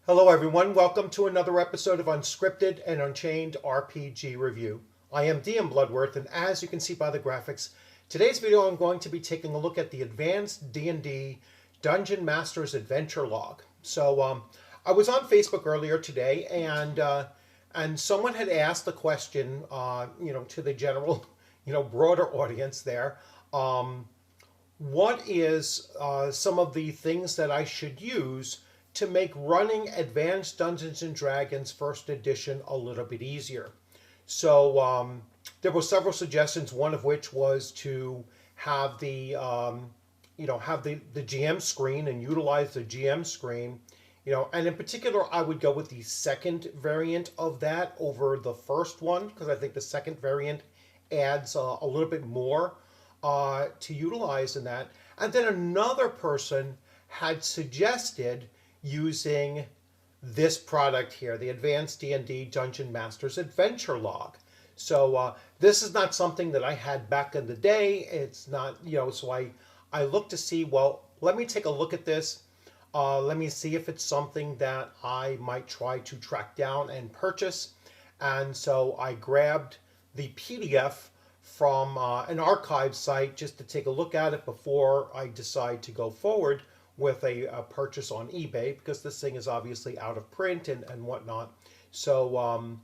Hello, everyone. Welcome to another episode of Unscripted and Unchained RPG Review. I am DM Bloodworth, and as you can see by the graphics, today's video I'm going to be taking a look at the Advanced D&D Dungeon Master's Adventure Log. I was on Facebook earlier today, and someone had asked the question, to the general, broader audience there. What is some of the things that I should use to make running Advanced Dungeons and Dragons First Edition a little bit easier? There were several suggestions. One of which was to have the GM screen and utilize the GM screen. And in particular, I would go with the second variant of that over the first one because I think the second variant adds a little bit more to utilize in that. And then another person had suggested using this product here, the Advanced D&D Dungeon Master's Adventure Log. This is not something that I had back in the day. It's not, so I looked to see, well, let me take a look at this. Let me see if it's something that I might try to track down and purchase. And so I grabbed the PDF from an archive site just to take a look at it before I decide to go forward with a purchase on eBay, because this thing is obviously out of print and whatnot. So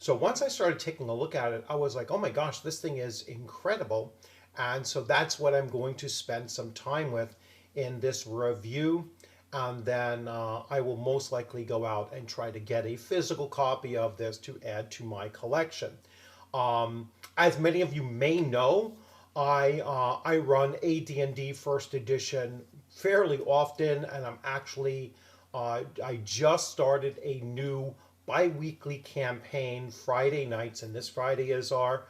once I started taking a look at it, I was like, oh my gosh, this thing is incredible. And so that's what I'm going to spend some time with in this review. And then I will most likely go out and try to get a physical copy of this to add to my collection. As many of you may know, I run AD&D First Edition fairly often, and I'm actually I just started a new bi-weekly campaign Friday nights, and this Friday is our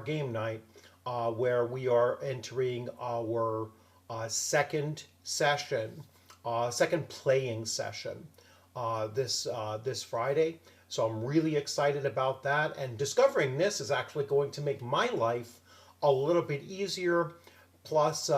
game night, where we are entering our second session, second playing session this Friday. So I'm really excited about that, and discovering this is actually going to make my life a little bit easier. Plus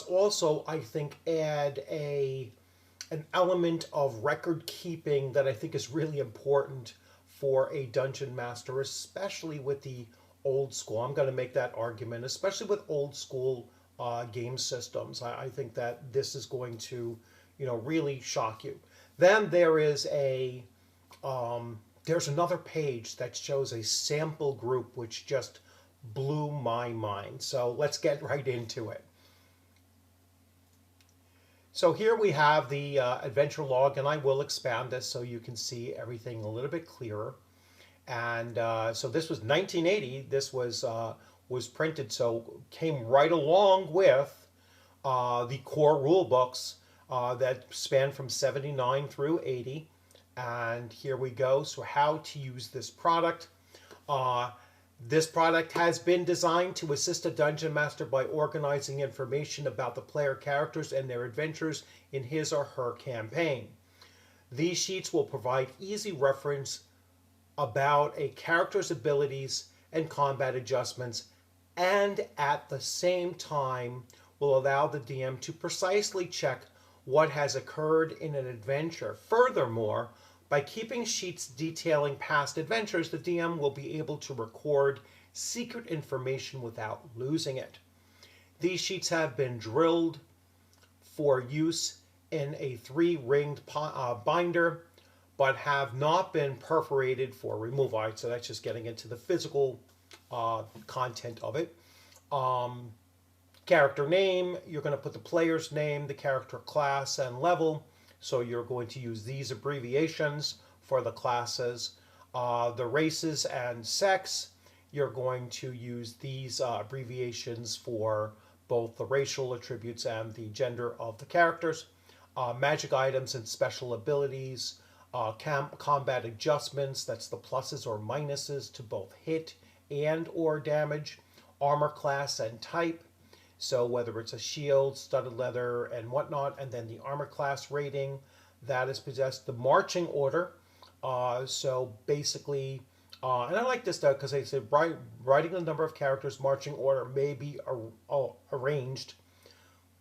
also I think add an element of record keeping that I think is really important for a dungeon master, especially with the old school. I'm going to make that argument, especially with old school game systems. I think that this is going to, really shock you. Then there's another page that shows a sample group which just blew my mind. So let's get right into it. So here we have the adventure log, and I will expand this so you can see everything a little bit clearer. And so this was 1980. This was printed, so came right along with the core rule books that span from 79 through 80. And here we go. So how to use this product. This product has been designed to assist a dungeon master by organizing information about the player characters and their adventures in his or her campaign. These sheets will provide easy reference about a character's abilities and combat adjustments, and at the same time will allow the DM to precisely check what has occurred in an adventure. Furthermore, by keeping sheets detailing past adventures, the DM will be able to record secret information without losing it. These sheets have been drilled for use in a 3-ringed binder, but have not been perforated for removal. All right, so that's just getting into the physical content of it. Character name, you're going to put the player's name, the character class, and level. So you're going to use these abbreviations for the classes. The races and sex, you're going to use these abbreviations for both the racial attributes and the gender of the characters. Magic items and special abilities. Combat adjustments, that's the pluses or minuses to both hit and or damage. Armor class and type. So whether it's a shield, studded leather, and whatnot, and then the armor class rating that is possessed. The marching order. So basically, and I like this though because they said writing the number of characters marching order may be arranged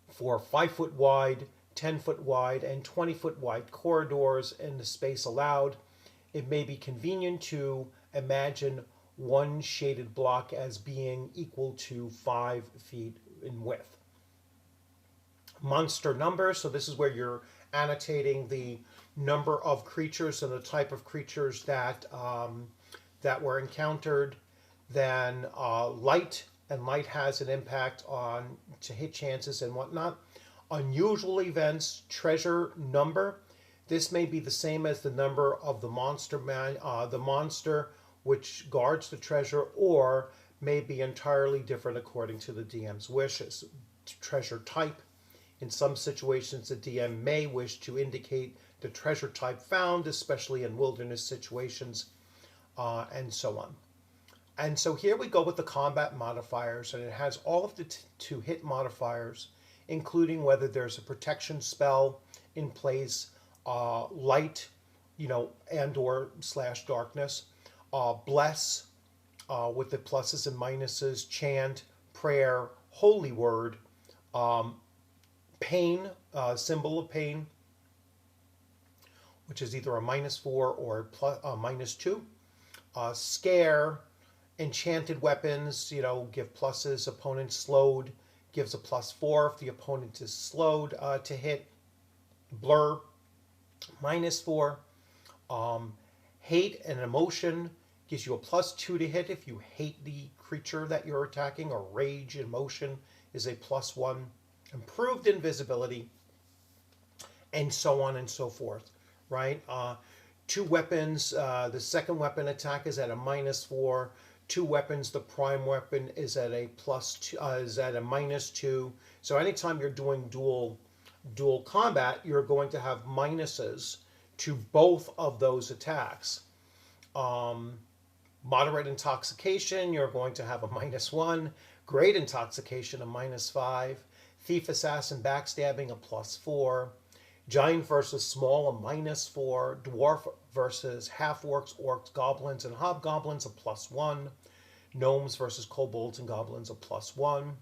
for 5 foot wide, 10-foot wide and 20-foot wide corridors in the space allowed. It may be convenient to imagine one shaded block as being equal to 5 feet in width. Monster number, so this is where you're annotating the number of creatures and the type of creatures that that were encountered. Then light, and light has an impact on to hit chances and whatnot. Unusual events, treasure number. This may be the same as the number of the monster which guards the treasure, or may be entirely different according to the DM's wishes. Treasure type. In some situations, the DM may wish to indicate the treasure type found, especially in wilderness situations, and so on. And so here we go with the combat modifiers, and it has all of the to hit modifiers, including whether there's a protection spell in place, light, and or / darkness, bless, with the pluses and minuses, chant, prayer, holy word, pain, symbol of pain, which is either a -4 or a -2, scare, enchanted weapons, give pluses, opponent slowed, gives a +4 if the opponent is slowed to hit, blur, -4, hate and emotion gives you a +2 to hit if you hate the creature that you're attacking, or rage emotion is a +1, improved invisibility, and so on and so forth, right? Two weapons, the second weapon attack is at a -4. Two weapons, the prime weapon is at a +2, is at a -2. So anytime you're doing dual combat, you're going to have minuses to both of those attacks. Moderate intoxication, you're going to have a -1. Great intoxication, a -5. Thief, assassin, backstabbing, a +4. Giant versus small, a -4. Dwarf versus half-orcs, orcs, goblins, and hobgoblins, a +1. Gnomes versus kobolds and goblins, a +1.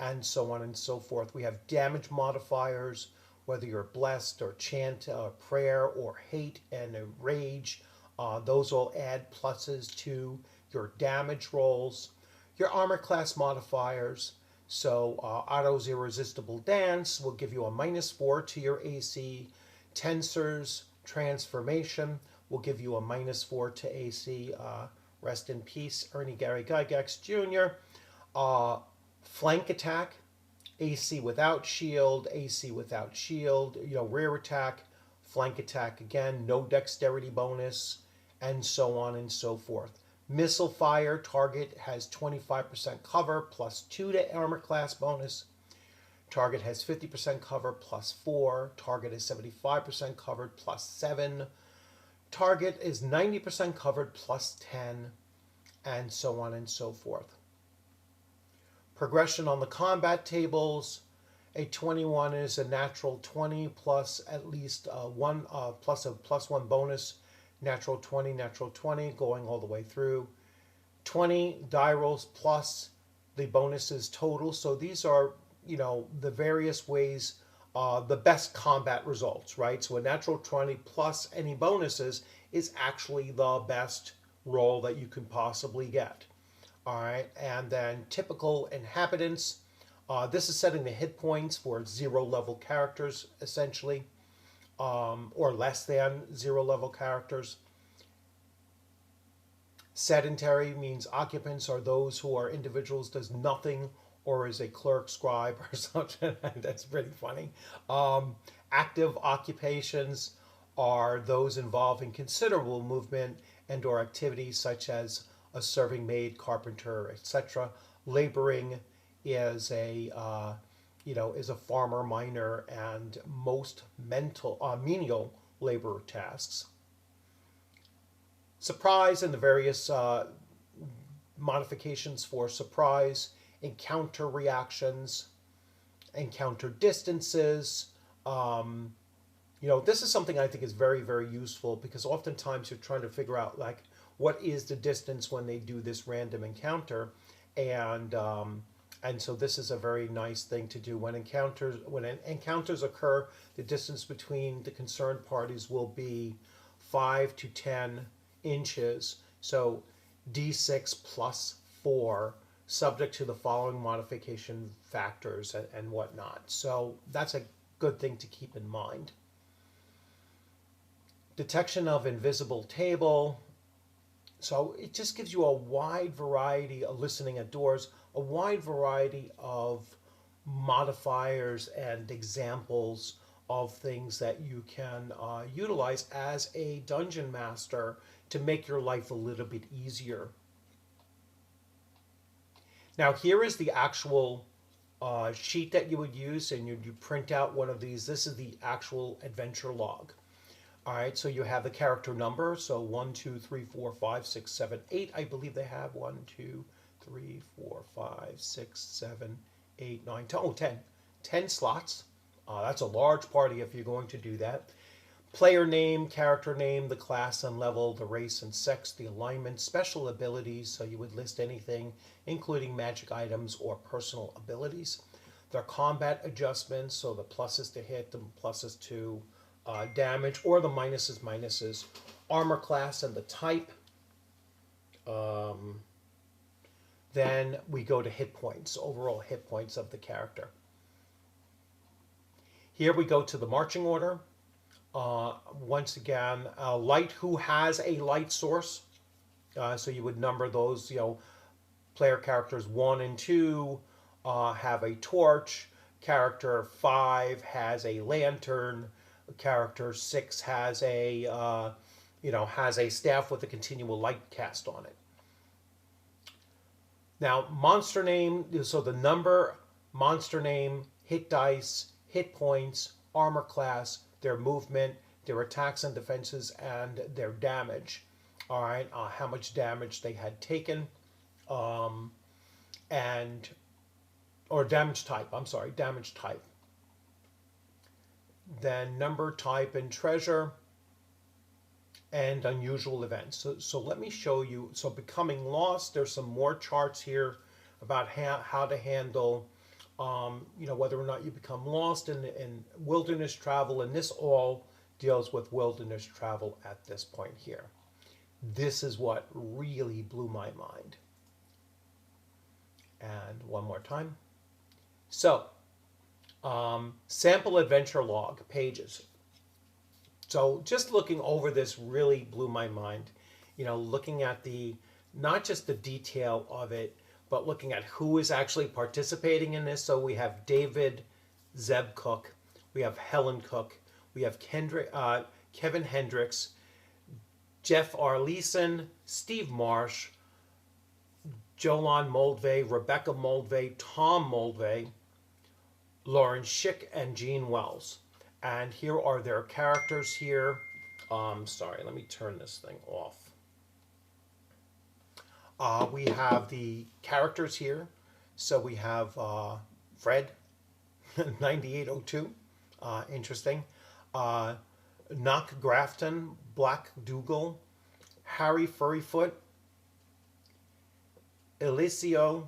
And so on and so forth. We have damage modifiers, whether you're blessed or chant, prayer, or hate and rage. Those will add pluses to your damage rolls. Your armor class modifiers. So Otto's Irresistible Dance will give you a -4 to your AC. Tensor's Transformation will give you a -4 to AC. Rest in peace, Ernie Gary Gygax Jr. Flank attack, AC without shield, AC without shield, rear attack, flank attack again, no dexterity bonus, and so on and so forth. Missile fire, target has 25% cover, +2 to armor class bonus. Target has 50% cover, +4. Target is 75% covered, +7. Target is 90% covered, +10, and so on and so forth. Progression on the combat tables. A 21 is a natural 20 plus at least one plus a +1 bonus. Natural 20, going all the way through. 20 die rolls plus the bonuses total. So these are, the various ways, the best combat results, right? So a natural 20 plus any bonuses is actually the best roll that you can possibly get. All right, and then typical inhabitants. This is setting the hit points for 0 level characters, essentially, or less than 0 level characters. Sedentary means occupants are those who are individuals, does nothing, or is a clerk, scribe, or something. That's pretty funny. Active occupations are those involving considerable movement and or activities such as a serving maid, carpenter, etc. Laboring is a farmer, miner, and most menial labor tasks. Surprise and the various modifications for surprise, encounter reactions, encounter distances. This is something I think is very, very useful because oftentimes you're trying to figure out what is the distance when they do this random encounter, and And so this is a very nice thing to do when encounters occur. The distance between the concerned parties will be 5 to 10 inches. So d6 plus 4, subject to the following modification factors and whatnot. So that's a good thing to keep in mind. Detection of invisible table. So it just gives you a wide variety of listening at doors, a wide variety of modifiers and examples of things that you can utilize as a dungeon master to make your life a little bit easier. Now here is the actual sheet that you would use, and you print out one of these. This is the actual adventure log. All right, so you have the character number. So 1, 2, 3, 4, 5, 6, 7, 8. I believe they have 1, 2, 3, 4, 5, 6, 7, 8, 9, 10. Oh, 10. 10 slots. That's a large party if you're going to do that. Player name, character name, the class and level, the race and sex, the alignment, special abilities. So you would list anything, including magic items or personal abilities. Their combat adjustments, so the pluses to hit, the pluses to damage, or the minuses. Armor class and the type. Then we go to hit points, overall hit points of the character. Here we go to the marching order. Once again, light, who has a light source. So you would number those, player characters 1 and 2 have a torch. Character 5 has a lantern. Character 6 has a staff with a continual light cast on it. Now, monster name, so the number, monster name, hit dice, hit points, armor class, their movement, their attacks and defenses, and their damage. All right, how much damage they had taken, or damage type. I'm sorry, damage type. Then number, type, and treasure, and unusual events. So let me show you. So becoming lost, there's some more charts here about how to handle, whether or not you become lost in wilderness travel, and this all deals with wilderness travel at this point here. This is what really blew my mind. And one more time. So, sample adventure log pages. So just looking over this really blew my mind. Looking at not just the detail of it, but looking at who is actually participating in this. So we have David Zeb Cook, we have Helen Cook, we have Kevin Hendricks, Jeff R. Leeson, Steve Marsh, Jolan Moldvay, Rebecca Moldvay, Tom Moldvay, Lauren Schick, and Gene Wells. And here are their characters here. Sorry, let me turn this thing off. We have the characters here. So we have Fred, 9802. Interesting. Knock Grafton, Black Dougal, Harry Furryfoot, Eliseo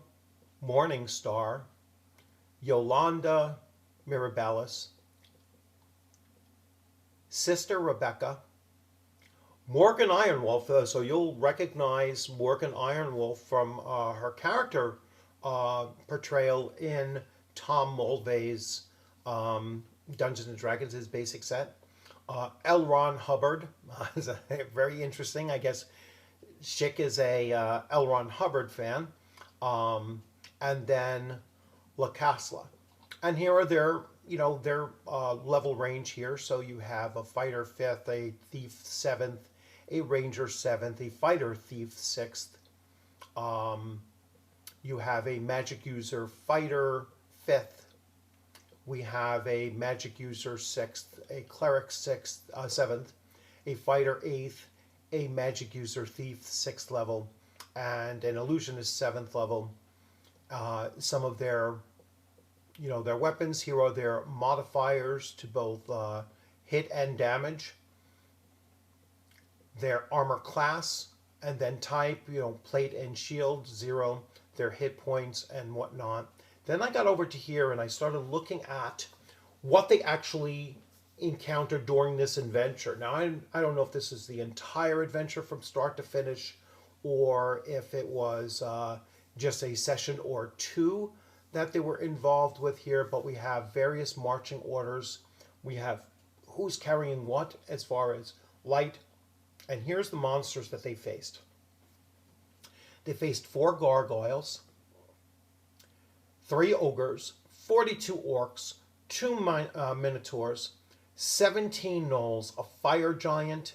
Morningstar, Yolanda Mirabellis, Sister Rebecca, Morgan Ironwolf. So you'll recognize Morgan Ironwolf from her character portrayal in Tom Moldvay's Dungeons and Dragons, his basic set. L. Ron Hubbard is very interesting. I guess Schick is a L. Ron Hubbard fan. And then LaCasla. And here are their level range here. So you have a fighter 5th, a thief 7th, a ranger 7th, a fighter thief 6th. You have a magic user fighter 5th. We have a magic user 6th, a cleric 7th, a fighter 8th, a magic user thief 6th level, and an illusionist 7th level. Some of their weapons here are their modifiers to both hit and damage, their armor class, and then type, plate and shield 0, their hit points and whatnot. Then I got over to here and I started looking at what they actually encountered during this adventure. Now, I don't know if this is the entire adventure from start to finish or if it was just a session or two that they were involved with here, but we have various marching orders. We have who's carrying what as far as light. And here's the monsters that they faced. They faced 4 gargoyles, 3 ogres, 42 orcs, 2 minotaurs, 17 gnolls, a fire giant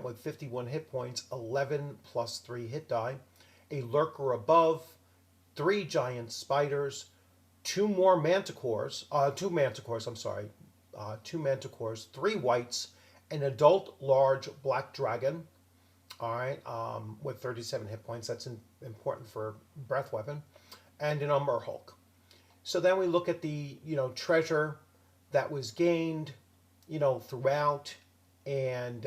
with 51 hit points, 11 plus 3 hit die, a lurker above, 3 giant spiders, 2 manticores, 3 whites, an adult large black dragon, all right, with 37 hit points. That's important for breath weapon, and an Umber Hulk. So then we look at the treasure that was gained throughout, and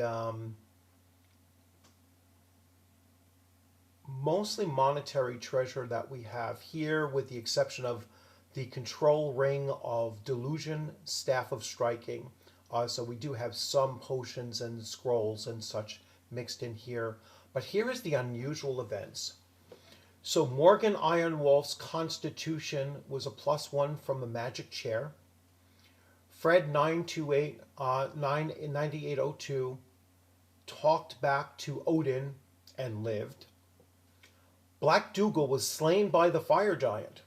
mostly monetary treasure that we have here, with the exception of the control ring of delusion, staff of striking. So we do have some potions and scrolls and such mixed in here. But here is the unusual events. So Morgan Ironwolf's constitution was a +1 from the magic chair. Fred 9802 talked back to Odin and lived. Black Dougal was slain by the fire giant.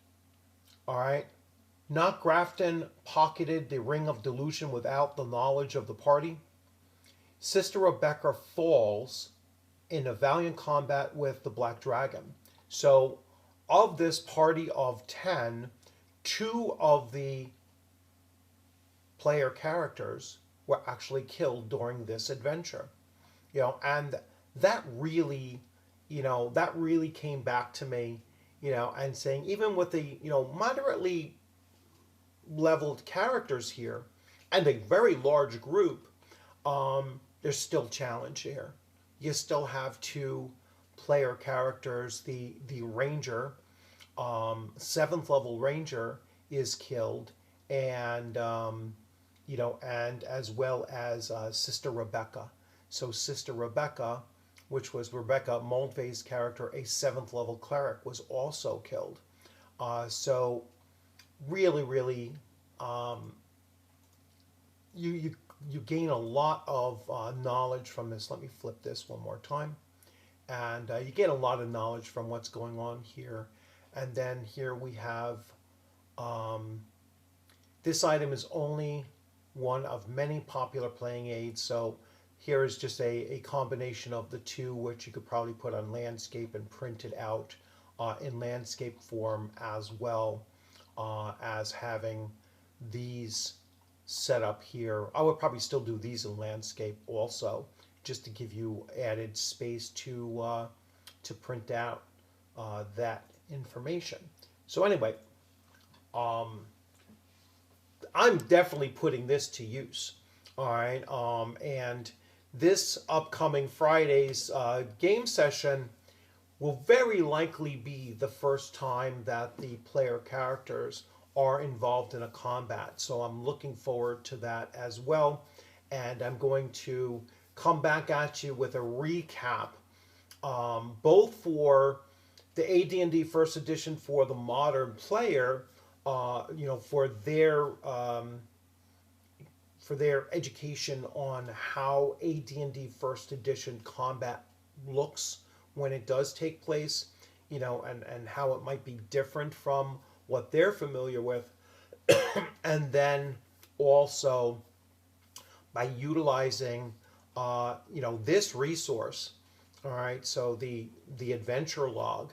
All right. Knock Grafton pocketed the Ring of Delusion without the knowledge of the party. Sister Rebecca falls in a valiant combat with the Black Dragon. So, of this party of 10, 2 of the player characters were actually killed during this adventure. And that really, that really came back to me, and saying even with the, moderately leveled characters here and a very large group, there's still challenge here. You still have 2 player characters. The ranger, 7th level ranger, is killed, and and as well as Sister Rebecca. So Sister Rebecca, which was Rebecca Moldvay's character, a 7th level cleric, was also killed. So really, you gain a lot of knowledge from this. Let me flip this one more time. And you get a lot of knowledge from what's going on here. And then here we have, this item is only one of many popular playing aids. So here is just a combination of the 2, which you could probably put on landscape and print it out in landscape form, as well as having these set up here. I would probably still do these in landscape also, just to give you added space to print out that information. So anyway, I'm definitely putting this to use. All right, and this upcoming Friday's game session will very likely be the first time that the player characters are involved in a combat. So I'm looking forward to that as well. And I'm going to come back at you with a recap, both for the AD&D First Edition for the modern player, for their education on how AD&D First Edition combat looks when it does take place, and how it might be different from what they're familiar with. And then also by utilizing, this resource, all right, so the adventure log,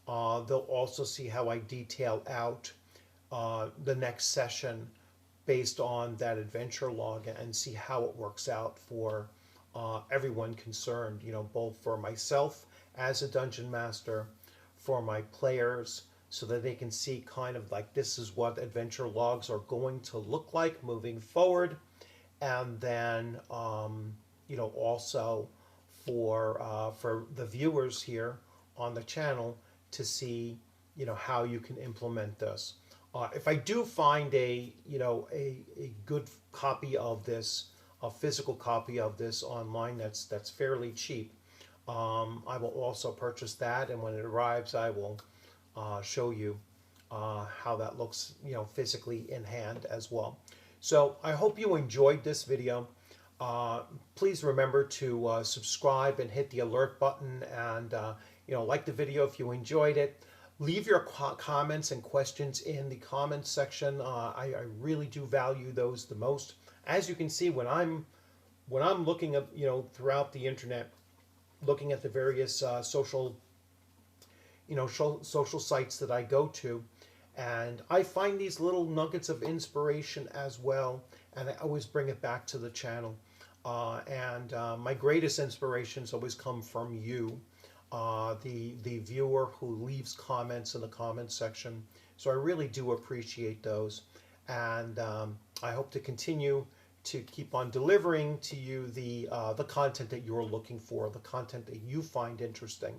they'll also see how I detail out the next session based on that adventure log, and see how it works out for everyone concerned, both for myself as a dungeon master, for my players, so that they can see kind of like this is what adventure logs are going to look like moving forward. And then also for the viewers here on the channel to see, how you can implement this. If I do find a good copy of this, a physical copy of this online that's fairly cheap, I will also purchase that, and when it arrives, I will show you how that looks, physically in hand as well. So I hope you enjoyed this video. Please remember to subscribe and hit the alert button, and like the video if you enjoyed it. Leave your comments and questions in the comments section. I really do value those the most. As you can see, when I'm looking at throughout the internet, looking at the various social social sites that I go to, and I find these little nuggets of inspiration as well, and I always bring it back to the channel. And my greatest inspirations always come from you, the viewer who leaves comments in the comments section. So I really do appreciate those, and I hope to continue to keep on delivering to you the content that you're looking for, the content that you find interesting.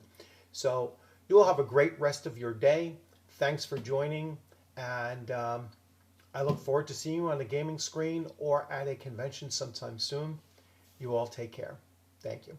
So you will have a great rest of your day. Thanks for joining, and I look forward to seeing you on the gaming screen or at a convention sometime soon. You all take care. Thank you.